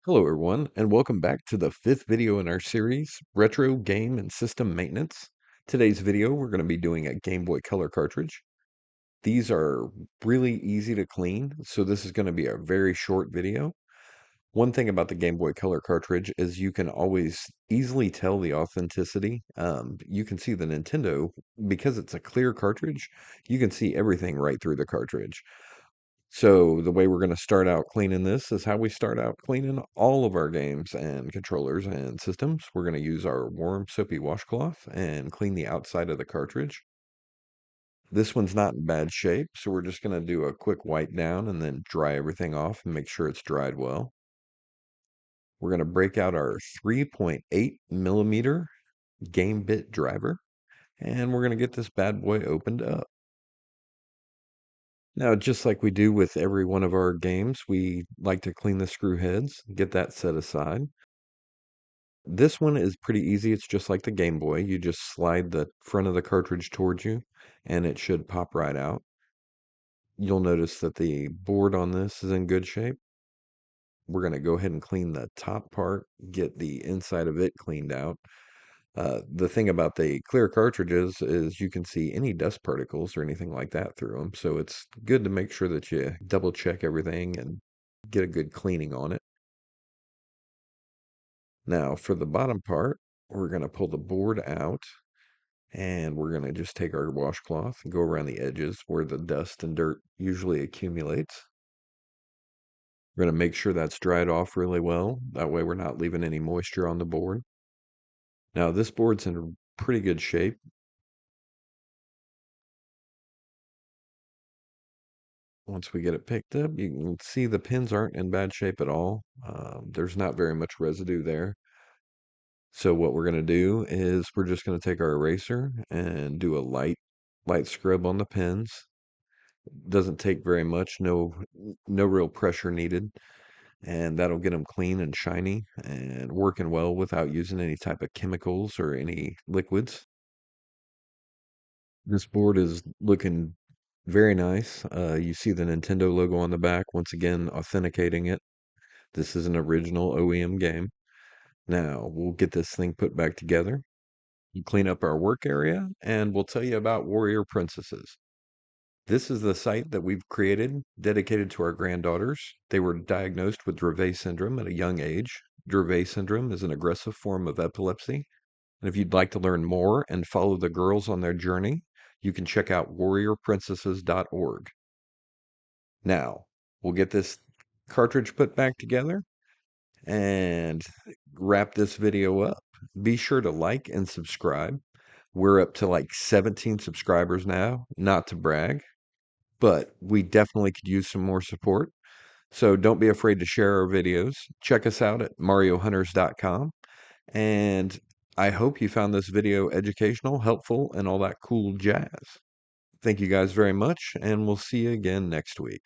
Hello, everyone, and welcome back to the fifth video in our series, Retro Game and System Maintenance. Today's video, we're going to be doing a Game Boy Color cartridge. These are really easy to clean, so this is going to be a very short video. One thing about the Game Boy Color cartridge is you can always easily tell the authenticity. You can see the Nintendo, because it's a clear cartridge, you can see everything right through the cartridge. So the way we're going to start out cleaning this is how we start out cleaning all of our games and controllers and systems. We're going to use our warm soapy washcloth and clean the outside of the cartridge. This one's not in bad shape, so we're just going to do a quick wipe down and then dry everything off and make sure it's dried well. We're going to break out our 3.8 millimeter game bit driver, and we're going to get this bad boy opened up. Now, just like we do with every one of our games, we like to clean the screw heads, get that set aside. This one is pretty easy. It's just like the Game Boy. You just slide the front of the cartridge towards you, and it should pop right out. You'll notice that the board on this is in good shape. We're going to go ahead and clean the top part, get the inside of it cleaned out. The thing about the clear cartridges is you can see any dust particles or anything like that through them. So it's good to make sure that you double check everything and get a good cleaning on it. Now for the bottom part, we're going to pull the board out and we're going to just take our washcloth and go around the edges where the dust and dirt usually accumulates. We're going to make sure that's dried off really well. That way we're not leaving any moisture on the board. Now this board's in pretty good shape. Once we get it picked up, you can see the pins aren't in bad shape at all. There's not very much residue there. So what we're going to do is we're just going to take our eraser and do a light scrub on the pins. Doesn't take very much, no real pressure needed, and that'll get them clean and shiny and working well without using any type of chemicals or any liquids. This board is looking very nice. You see the Nintendo logo on the back, once again authenticating it. This is an original OEM game. Now, we'll get this thing put back together. We'll clean up our work area, and we'll tell you about Warrior Princesses. This is the site that we've created dedicated to our granddaughters. They were diagnosed with Dravet syndrome at a young age. Dravet syndrome is an aggressive form of epilepsy. And if you'd like to learn more and follow the girls on their journey, you can check out warriorprincesses.org. Now, we'll get this cartridge put back together and wrap this video up. Be sure to like and subscribe. We're up to like 17 subscribers now, not to brag, but we definitely could use some more support. So don't be afraid to share our videos. Check us out at mariohunters.com. And I hope you found this video educational, helpful, and all that cool jazz. Thank you guys very much, and we'll see you again next week.